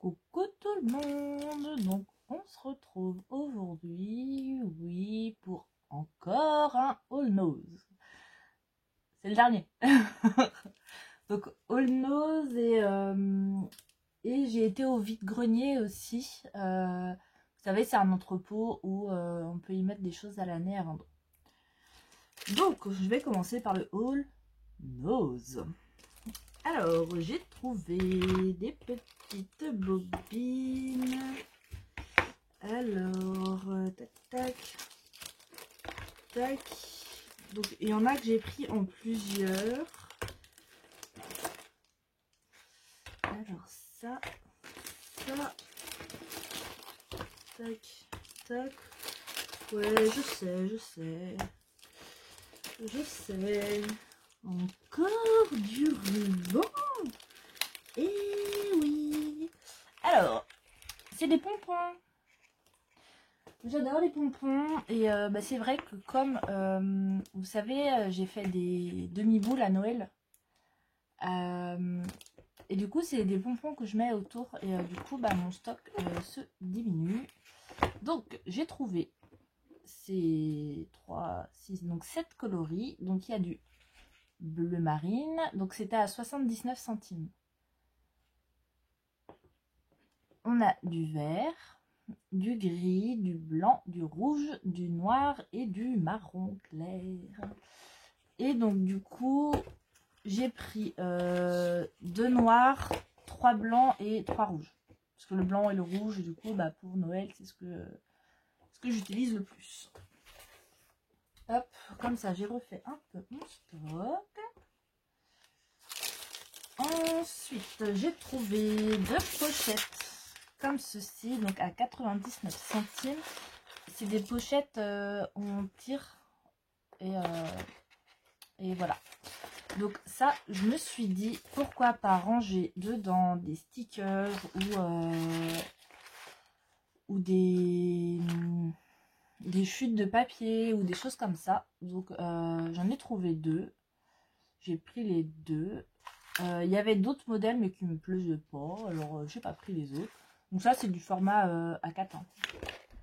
Coucou tout le monde, donc on se retrouve aujourd'hui, oui, pour encore un All Nose. C'est le dernier. Donc All Nose et j'ai été au vide-grenier aussi. Vous savez, c'est un entrepôt où on peut y mettre des choses à l'année à vendre. Donc je vais commencer par le All Nose. Alors, j'ai trouvé des petites bobines. Alors, tac, tac, tac. Donc, il y en a que j'ai pris en plusieurs. Alors, ça, tac, tac. Ouais, je sais. Encore du ruban. Et oui. Alors, c'est des pompons. J'adore les pompons. Et c'est vrai que comme, vous savez, j'ai fait des demi-boules à Noël. Et du coup, c'est des pompons que je mets autour. Et du coup, mon stock se diminue. Donc, j'ai trouvé ces 3, 6, donc 7 coloris. Donc, il y a du bleu marine, donc c'était à 79 centimes. On a du vert, du gris, du blanc, du rouge, du noir et du marron clair. Et donc du coup, j'ai pris 2 noirs, 3 blancs et 3 rouges. Parce que le blanc et le rouge, du coup, pour Noël, c'est ce que j'utilise le plus. Hop, comme ça, j'ai refait un peu mon stock. Ensuite, j'ai trouvé 2 pochettes comme ceci, donc à 99 centimes. C'est des pochettes où on tire et voilà. Donc ça, je me suis dit, pourquoi pas ranger dedans des stickers ou des chutes de papier ou des choses comme ça. Donc j'en ai trouvé 2. J'ai pris les 2. Il y avait d'autres modèles mais qui me plaisaient pas, alors j'ai pas pris les autres. Donc ça c'est du format A4. Hein.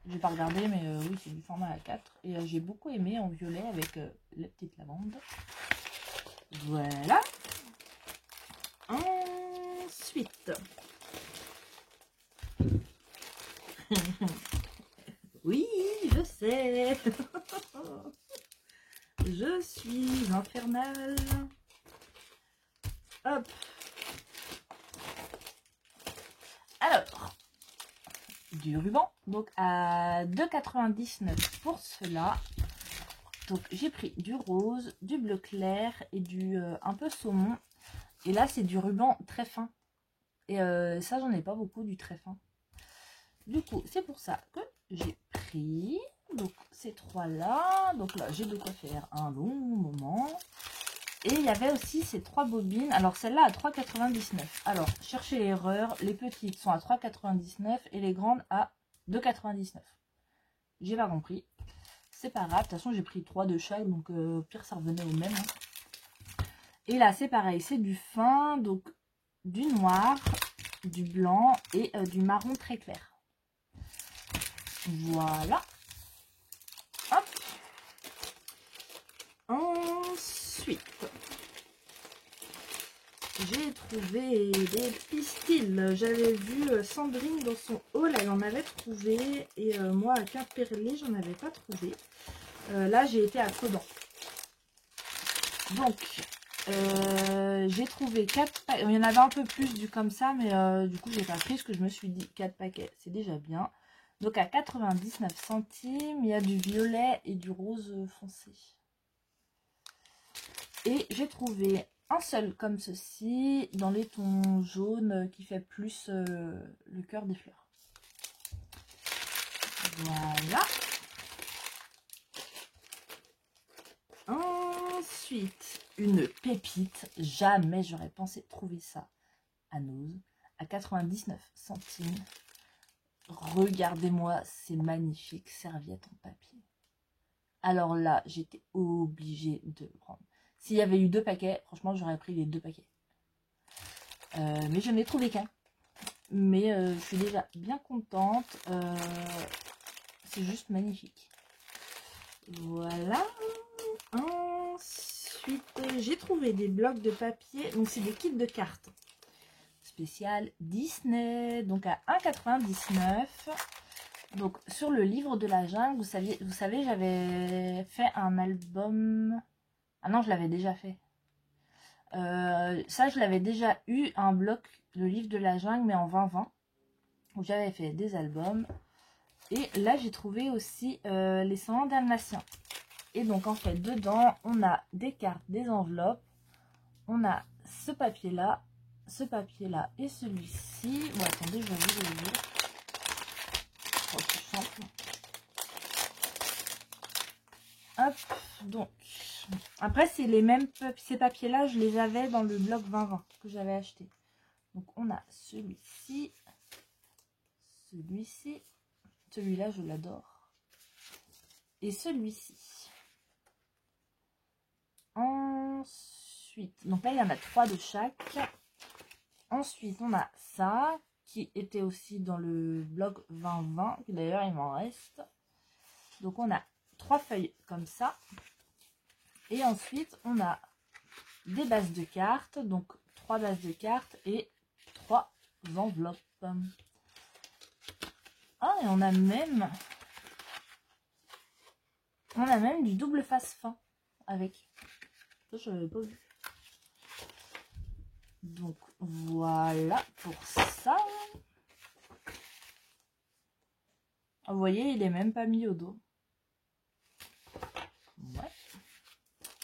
J'ai pas regardé mais oui c'est du format A4. Et j'ai beaucoup aimé en violet avec la petite lavande. Voilà. Ensuite. Oui, je sais. Je suis infernale. Hop. Alors, du ruban, donc à 2,99 pour cela. Donc j'ai pris du rose, du bleu clair et du un peu saumon. Et là c'est du ruban très fin. Et ça j'en ai pas beaucoup du très fin. Du coup c'est pour ça que j'ai pris donc ces 3 là. Donc là j'ai de quoi faire un long moment. Et il y avait aussi ces 3 bobines. Alors celle-là à 3,99. Alors cherchez l'erreur. Les petites sont à 3,99 et les grandes à 2,99. J'ai pas compris. C'est pas grave. De toute façon j'ai pris 3 de chaque. Donc pire ça revenait au même. Hein. Et là c'est pareil. C'est du fin. Donc du noir, du blanc et du marron très clair. Voilà. Hop. Ensuite. J'ai trouvé des pistils. J'avais vu Sandrine dans son haul, elle en avait trouvé. Et moi à Quimperlé, j'en avais pas trouvé. Là, j'ai été à Codan. Donc, j'ai trouvé 4 paquets. Il y en avait un peu plus du comme ça, mais du coup, j'ai pas pris parce que je me suis dit 4 paquets, c'est déjà bien. Donc, à 99 centimes, il y a du violet et du rose foncé. Et j'ai trouvé un seul comme ceci, dans les tons jaunes, qui fait plus le cœur des fleurs. Voilà. Ensuite, une pépite. Jamais j'aurais pensé trouver ça à Nose, à 99 centimes. Regardez-moi ces magnifiques serviettes en papier. Alors là, j'étais obligée de le prendre. S'il y avait eu 2 paquets, franchement, j'aurais pris les 2 paquets. Mais je n'ai trouvé qu'un. Mais je suis déjà bien contente. C'est juste magnifique. Voilà. Ensuite, j'ai trouvé des blocs de papier. Donc, c'est des kits de cartes. Spécial Disney. Donc, à 1,99 €. Donc, sur le livre de la jungle, vous savez, j'avais fait un album. Ah non, je l'avais déjà fait. Ça, je l'avais déjà eu, un bloc, le livre de la jungle, mais en 2020. Où j'avais fait des albums. Et là, j'ai trouvé aussi les 101 dalmatiens. Et donc, en fait, dedans, on a des cartes, des enveloppes. On a ce papier-là et celui-ci. Bon, attendez, je vais vous le lire. Oh, c'est simple. Hop, donc. Après, c'est les mêmes ces papiers-là, je les avais dans le bloc 2020 que j'avais acheté. Donc, on a celui-ci. Celui-ci. Celui-là, je l'adore. Et celui-ci. Ensuite, donc là, il y en a 3 de chaque. Ensuite, on a ça, qui était aussi dans le blog 2020. D'ailleurs, il m'en reste. Donc, on a 3 feuilles comme ça. Et ensuite, on a des bases de cartes. Donc, 3 bases de cartes et 3 enveloppes. Ah, et on a même du double face fin avec. Ça, je n'avais pas vu. Donc, voilà pour ça. Vous voyez, il est même pas mis au dos. Ouais.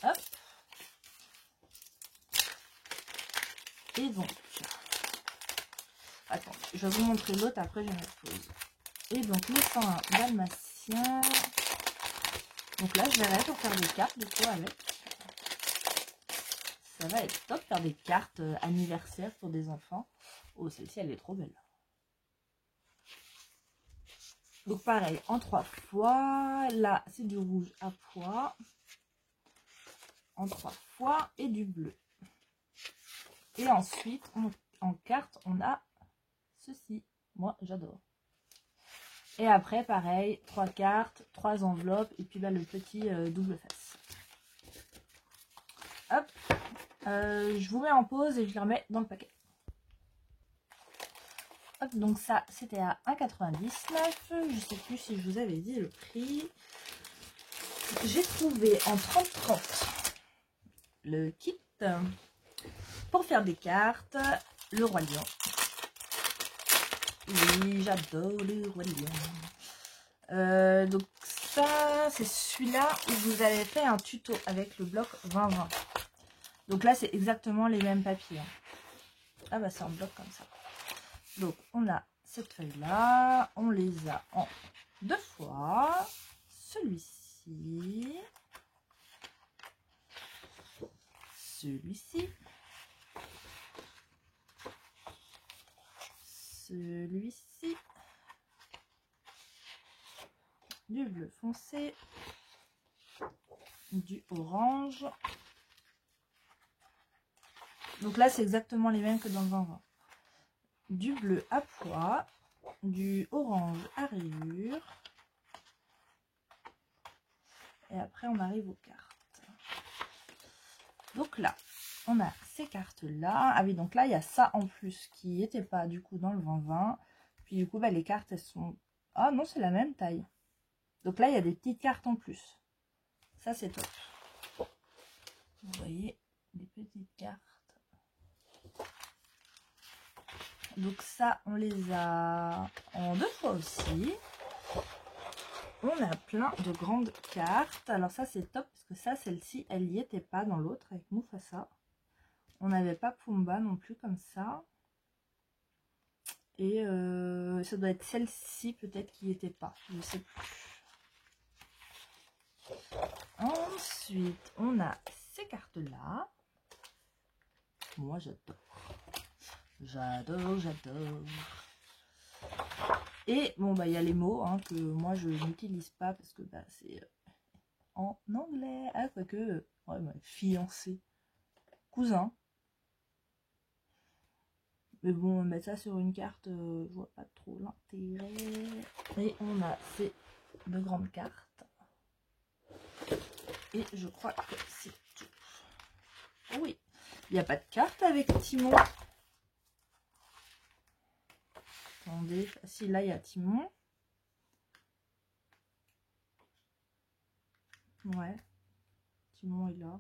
Hop. Et donc, attends, je vais vous montrer l'autre, après je vais mettre pause. Et donc, les 101 dalmatiens. Donc là, je verrai pour faire des cartes du coup avec. Ça va être top, faire des cartes anniversaires pour des enfants. Oh, celle-ci, elle est trop belle. Donc pareil, en 3 fois. Là, c'est du rouge à pois. En 3 fois et du bleu. Et ensuite, en carte, on a ceci. Moi, j'adore. Et après, pareil, 3 cartes, 3 enveloppes. Et puis là, le petit double face. Hop. Je vous mets en pause et je les remets dans le paquet. Hop, donc ça, c'était à 1,99 €. Je sais plus si je vous avais dit le prix. J'ai trouvé en 30-30 le kit pour faire des cartes. Le Roi Lion. Oui, j'adore le Roi Lion. Donc ça, c'est celui-là où vous avez fait un tuto avec le bloc 2020. Donc là, c'est exactement les mêmes papiers. Ah bah c'est en bloc comme ça. Donc on a cette feuille-là. On les a en 2 fois. Celui-ci. Celui-ci. Celui-ci. Du bleu foncé. Du orange. Donc là, c'est exactement les mêmes que dans le 2020. Du bleu à pois. Du orange à rayures. Et après, on arrive aux cartes. Donc là, on a ces cartes-là. Ah oui, donc là, il y a ça en plus qui n'était pas du coup dans le 2020. Puis du coup, bah, les cartes, elles sont... Ah non, c'est la même taille. Donc là, il y a des petites cartes en plus. Ça, c'est top. Vous voyez, des petites cartes. Donc ça, on les a en 2 fois aussi. On a plein de grandes cartes. Alors ça, c'est top parce que ça, celle-ci, elle n'y était pas dans l'autre avec Mufasa. On n'avait pas Pumba non plus comme ça. Et ça doit être celle-ci peut-être qui n'y était pas. Je ne sais plus. Ensuite, on a ces cartes-là. Moi, j'adore. J'adore, j'adore. Et bon, bah, il y a les mots hein, que moi, je n'utilise pas parce que bah, c'est en anglais. Ah, quoique, ouais, bah, fiancé, cousin. Mais bon, mettre ça sur une carte, je vois pas trop l'intérêt. Et on a ces deux grandes cartes. Et je crois que c'est tout. Oh oui, il n'y a pas de carte avec Timon. Attendez, si là il y a Timon. Ouais, Timon est là.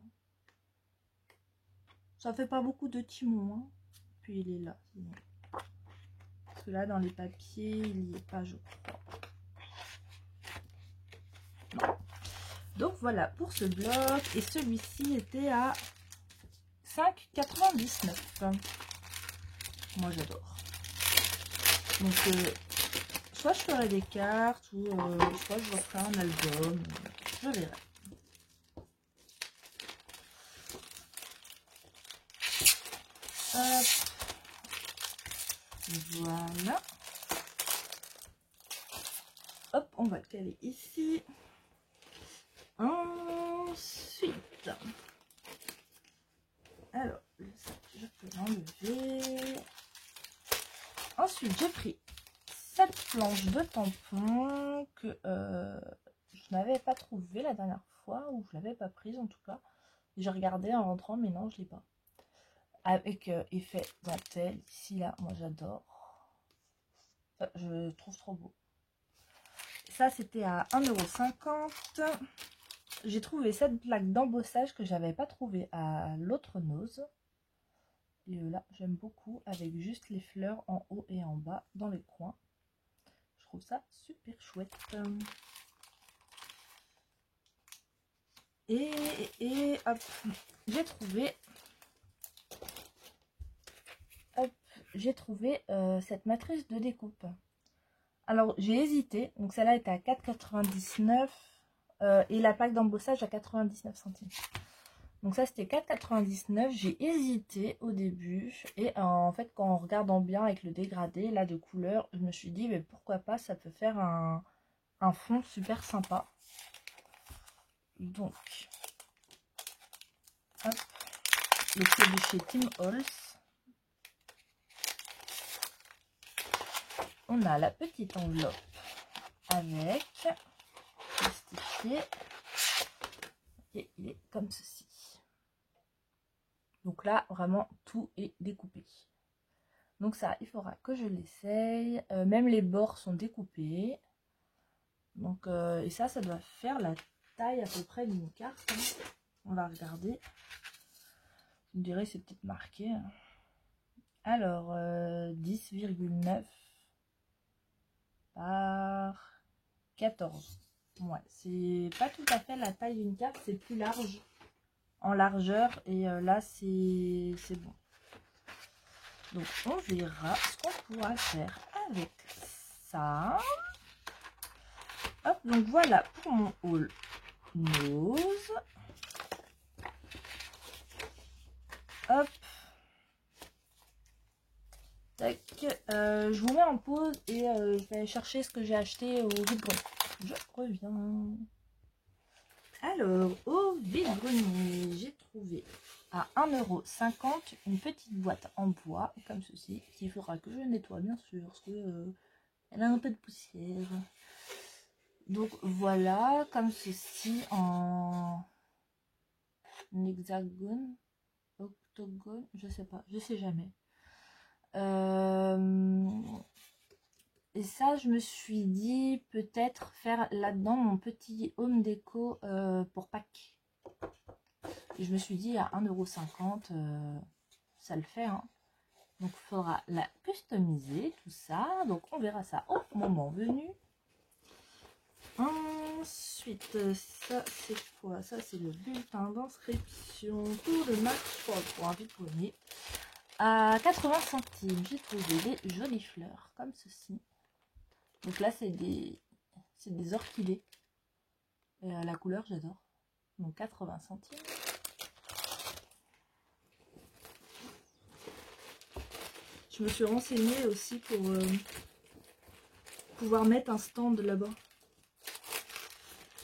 Ça fait pas beaucoup de Timon, hein. Puis il est là. Parce que là, dans les papiers, il n'y est pas, je crois. Non. Donc voilà pour ce bloc. Et celui-ci était à 5,99. Moi, j'adore. Donc, soit je ferai des cartes, ou soit je referai un album. Je verrai. Hop. Voilà. Hop, on va le caler ici. Ensuite, alors, ça, je peux l'enlever. Ensuite, j'ai pris cette planche de tampons que je n'avais pas trouvée la dernière fois, ou je l'avais pas prise en tout cas. J'ai regardé en rentrant, mais non, je l'ai pas. Avec effet dentelle, ici, là, moi j'adore. Je trouve trop beau. Ça, c'était à 1,50 €. J'ai trouvé cette plaque d'embossage que j'avais pas trouvé à l'autre Nose. Et là, j'aime beaucoup avec juste les fleurs en haut et en bas dans les coins. Je trouve ça super chouette. Et hop, j'ai trouvé... Hop, j'ai trouvé cette matrice de découpe. Alors, j'ai hésité. Donc, celle-là était à 4,99 € et la plaque d'embossage à 99 centimes. Donc ça, c'était 4,99 €. J'ai hésité au début. Et en fait, en regardant bien avec le dégradé, là, de couleur, je me suis dit, mais pourquoi pas, ça peut faire un fond super sympa. Donc, hop, le produit chez Tim Holtz. On a la petite enveloppe avec plastifié. Et il est comme ceci. Donc là, vraiment, tout est découpé. Donc ça, il faudra que je l'essaye. Même les bords sont découpés. Donc, et ça doit faire la taille à peu près d'une carte. Hein. On va regarder. Vous me direz, c'est peut-être marqué. Alors, 10,9 par 14. Ouais, c'est pas tout à fait la taille d'une carte, c'est plus large en largeur. Et là, c'est bon. Donc, on verra ce qu'on pourra faire avec ça. Hop, donc voilà pour mon haul Nose. Hop. Tac. Je vous mets en pause et je vais aller chercher ce que j'ai acheté au vide-grenier. Je reviens. Alors, au vide-grenier, j'ai trouvé à 1,50 € une petite boîte en bois, comme ceci, qu'il faudra que je nettoie, bien sûr, parce que elle a un peu de poussière. Donc voilà, comme ceci, en hexagone, octogone, je sais pas, je sais jamais. Et ça, je me suis dit peut-être faire là-dedans mon petit home déco pour Pâques. Et je me suis dit à 1,50 €, ça le fait. Hein. Donc il faudra la customiser, tout ça. Donc on verra ça au moment venu. Ensuite, ça c'est quoi? Ça c'est le bulletin d'inscription pour le match pour un vide-grenier. À 80 centimes, j'ai trouvé des jolies fleurs comme ceci. Donc là, c'est des orchidées. Et la couleur, j'adore. Donc 80 centimes. Je me suis renseignée aussi pour pouvoir mettre un stand là-bas.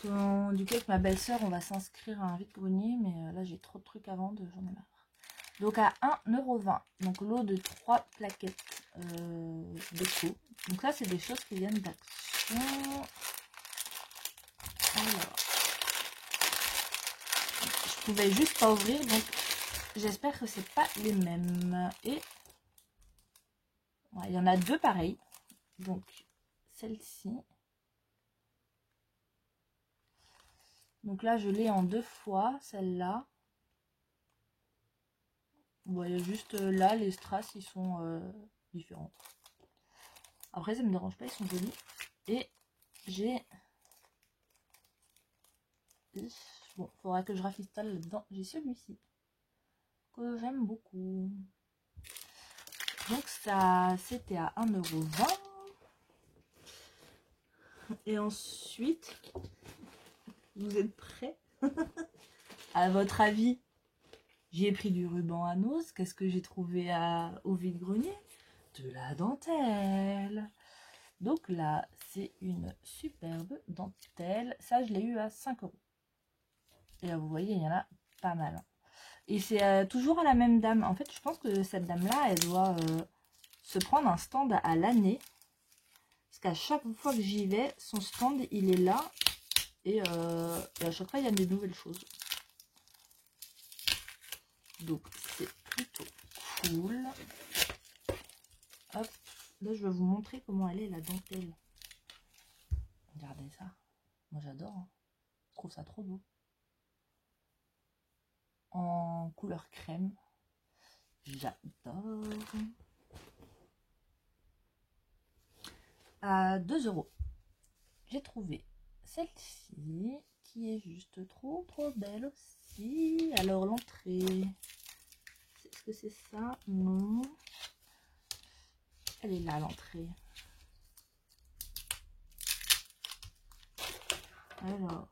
Du coup, avec ma belle-sœur, on va s'inscrire à un vide-grenier. Mais là, j'ai trop de trucs à vendre, j'en ai marre. Donc à 1,20 €. Donc lot de 3 plaquettes déco. Donc là, c'est des choses qui viennent d'Action. Alors, je pouvais juste pas ouvrir, donc j'espère que c'est pas les mêmes. Et ouais, il y en a deux pareilles. Donc celle-ci. Donc là, je l'ai en 2 fois, celle-là. Bon, il y a juste là, les strass, ils sont différents. Après, ça me dérange pas, ils sont jolis. Et j'ai... Bon, faudra que je rafistole là-dedans. J'ai celui-ci, que j'aime beaucoup. Donc ça, c'était à 1,20 €. Et ensuite, vous êtes prêts? À votre avis, j'ai pris du ruban à noces. Qu'est-ce que j'ai trouvé au vide-grenier? De la dentelle. Donc là, c'est une superbe dentelle. Ça, je l'ai eu à 5 €. Et là, vous voyez, il y en a pas mal. Et c'est toujours à la même dame. En fait, je pense que cette dame-là, elle doit se prendre un stand à l'année. Parce qu'à chaque fois que j'y vais, son stand, il est là. Et à chaque fois, il y a des nouvelles choses. Donc, c'est plutôt cool. Hop. Là, je vais vous montrer comment elle est, la dentelle. Regardez ça. Moi, j'adore. Hein. Je trouve ça trop beau. En couleur crème. J'adore. À 2 €. J'ai trouvé celle-ci qui est juste trop belle aussi. Alors l'entrée, est-ce que c'est ça? Non. Elle est là l'entrée. Alors.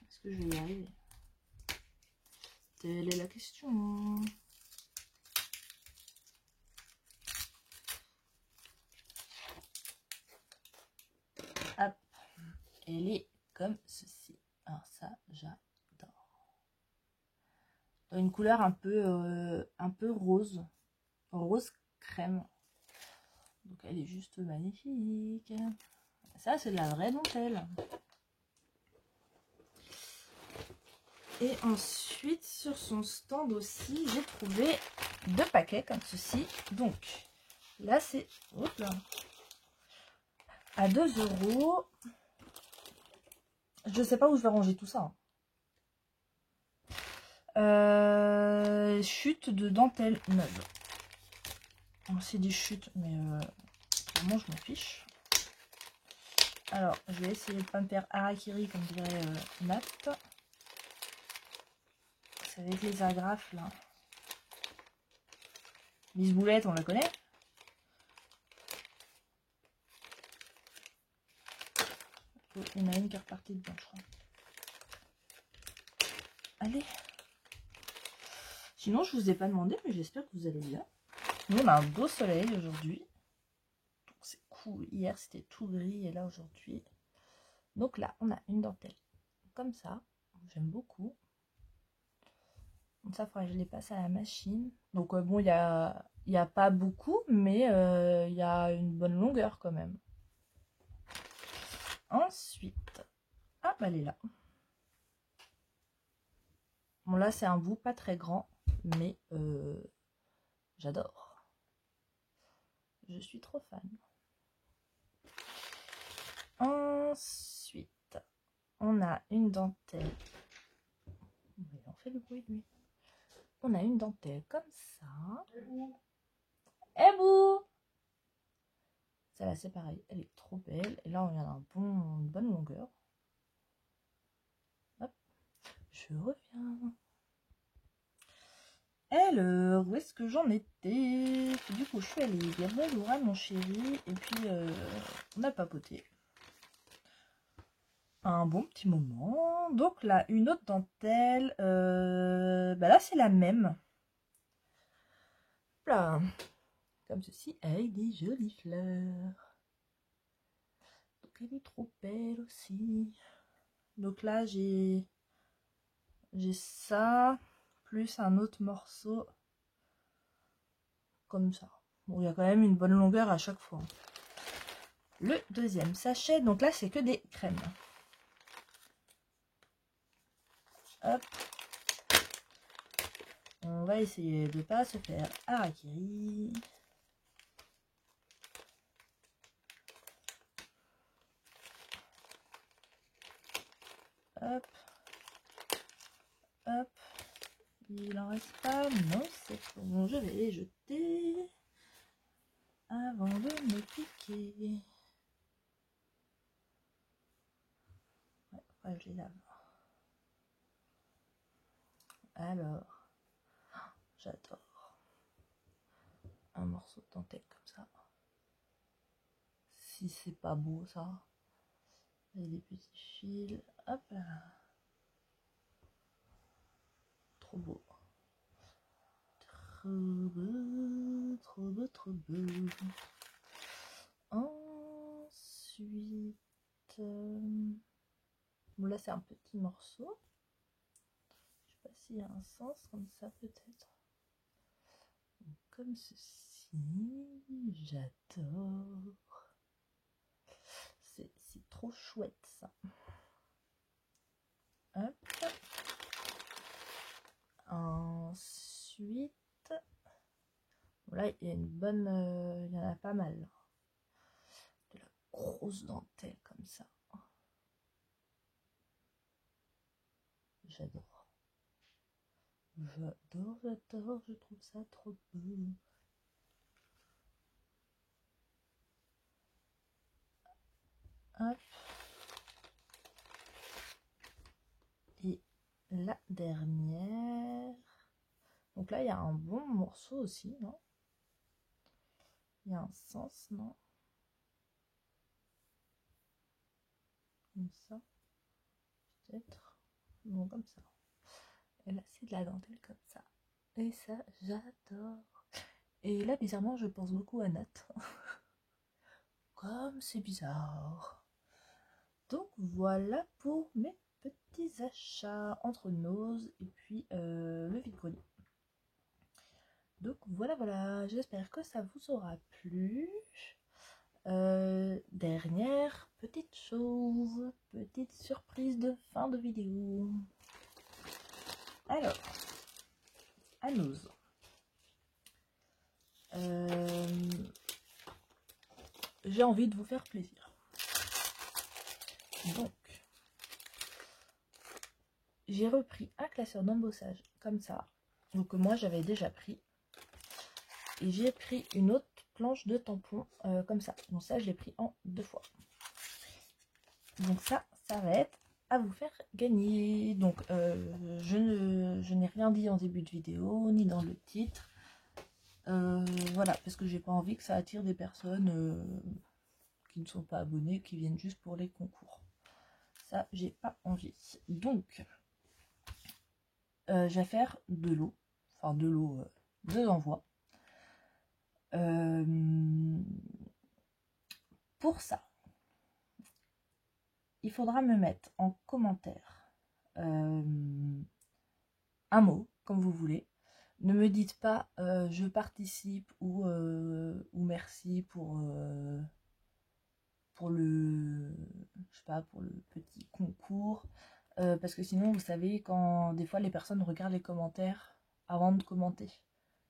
Est-ce que je vais y arriver? Telle est la question. Hop. Elle est comme ceci. Alors ça, j'adore. Une couleur un peu rose. Rose crème. Donc elle est juste magnifique. Ça, c'est de la vraie dentelle. Et ensuite, sur son stand aussi, j'ai trouvé 2 paquets comme ceci. Donc, là, c'est à 2 €. Je sais pas où je vais ranger tout ça. Chute de dentelle neuve. C'est des chutes, mais vraiment, je m'en fiche. Alors, je vais essayer de ne pas me faire harakiri, comme dirait Nat. C'est avec les agrafes, là. Miss Boulette, on la connaît. Il y en a une qui est repartie dedans, je crois. Allez. Sinon, je vous ai pas demandé, mais j'espère que vous allez bien. Nous, on a un beau soleil aujourd'hui. Donc, c'est cool. Hier, c'était tout gris, et là, aujourd'hui. Donc là, on a une dentelle comme ça. J'aime beaucoup. Donc ça, il faudrait que je les passe à la machine. Donc bon, il y a pas beaucoup, mais il y a une bonne longueur quand même. Ensuite, ah bah elle est là. Bon là, c'est un bout pas très grand, mais j'adore. Je suis trop fan. Ensuite, on a une dentelle. On fait le bruit lui. On a une dentelle comme ça. Eh bouh! Celle-là, c'est pareil, elle est trop belle. Et là, on a une bonne longueur. Hop, je reviens. Alors, où est-ce que j'en étais? Du coup, je suis allée dire bonjour à mon chéri. Et puis, on a papoté. Un bon petit moment. Donc là, une autre dentelle. Bah là, c'est la même. Là. Comme ceci, avec des jolies fleurs. Donc elle est trop belle aussi. Donc là, j'ai ça, plus un autre morceau, comme ça. Bon, il y a quand même une bonne longueur à chaque fois. Le deuxième sachet, donc là, c'est que des crèmes. Hop. On va essayer de ne pas se faire harakiri. Hop. Hop. Il en reste pas. Non, c'est bon. Je vais les jeter avant de me piquer. Ouais, je les lave. Alors, j'adore un morceau de dentelle comme ça. Si c'est pas beau ça. Et des petits fils. Hop là. Trop beau. Trop beau, trop beau, trop beau. Ensuite, bon là c'est un petit morceau. Je sais pas s'il y a un sens comme ça peut-être. Comme ceci, j'adore. C'est trop chouette ça. Hop. Ensuite, là il y a une bonne, il y en a pas mal. De la grosse dentelle comme ça. J'adore. J'adore, j'adore, je trouve ça trop beau. Hop. Et la dernière. Donc là, il y a un bon morceau aussi, non? Il y a un sens, non? Comme ça. Peut-être. Non, comme ça. Et là, c'est de la dentelle comme ça. Et ça, j'adore. Et là, bizarrement, je pense beaucoup à Nat. Comme c'est bizarre. Donc, voilà pour mes petits achats entre Nose et puis le vide-grenier. Donc voilà, j'espère que ça vous aura plu. Dernière petite chose, petite surprise de fin de vidéo. Alors, à Nose. J'ai envie de vous faire plaisir. Donc, j'ai repris un classeur d'embossage comme ça. Donc moi j'avais déjà pris. Et j'ai pris une autre planche de tampon comme ça. Donc ça je l'ai pris en 2 fois. Donc ça va être à vous faire gagner. Donc je n'ai rien dit en début de vidéo ni dans le titre. Voilà, parce que j'ai pas envie que ça attire des personnes qui ne sont pas abonnées, qui viennent juste pour les concours. Ça, j'ai pas envie. Donc, je vais faire de l'eau. Enfin, de l'eau, 2 envois. Pour ça, il faudra me mettre en commentaire un mot, comme vous voulez. Ne me dites pas je participe ou merci pour le, je sais pas, pour le petit concours. Parce que sinon, vous savez, quand des fois les personnes regardent les commentaires avant de commenter.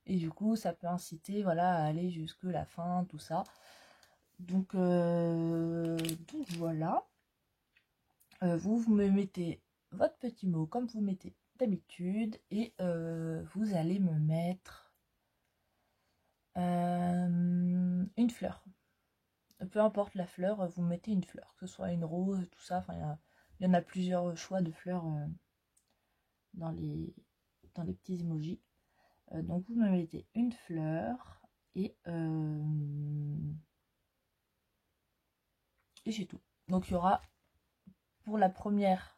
Et du coup, ça peut inciter, voilà, à aller jusque la fin, tout ça. Donc voilà. Vous me mettez votre petit mot comme vous mettez d'habitude. Et vous allez me mettre une fleur. Peu importe la fleur, vous mettez une fleur. Que ce soit une rose, tout ça. Enfin, il y en a plusieurs choix de fleurs dans les petits emojis. Donc vous me mettez une fleur et c'est tout. Donc il y aura pour la première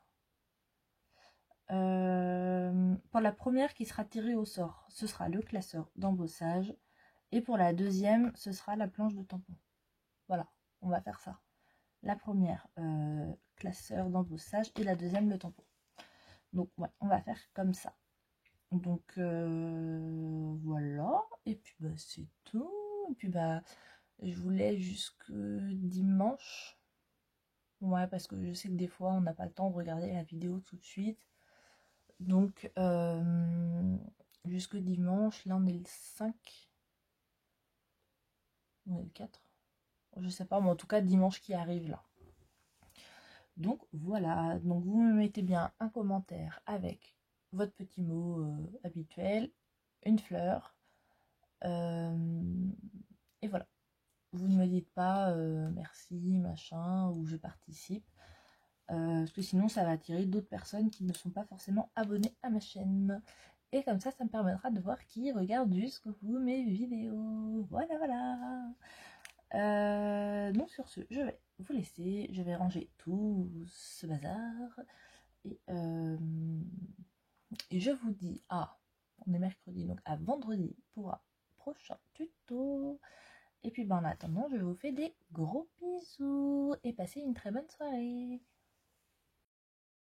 qui sera tirée au sort, ce sera le classeur d'embossage, et pour la deuxième ce sera la planche de tampon. Voilà, on va faire ça. La première classeur d'embossage et la deuxième le tampon. Donc ouais, on va faire comme ça. Donc voilà, et puis bah c'est tout. Et puis bah je voulais jusque dimanche. Ouais, parce que je sais que des fois on n'a pas le temps de regarder la vidéo tout de suite. Donc jusque dimanche, là on est le 5. On est le 4. Je sais pas, mais en tout cas dimanche qui arrive là. Donc voilà, donc vous me mettez bien un commentaire avec votre petit mot habituel, une fleur, et voilà. Vous ne me dites pas merci, machin, ou je participe, parce que sinon ça va attirer d'autres personnes qui ne sont pas forcément abonnées à ma chaîne. Et comme ça me permettra de voir qui regarde jusqu'au bout mes vidéos. Voilà, voilà. Donc sur ce, je vais vous laisser, je vais ranger tout ce bazar et je vous dis on est mercredi, donc à vendredi pour un prochain tuto. Et puis en attendant, je vous fais des gros bisous et passez une très bonne soirée.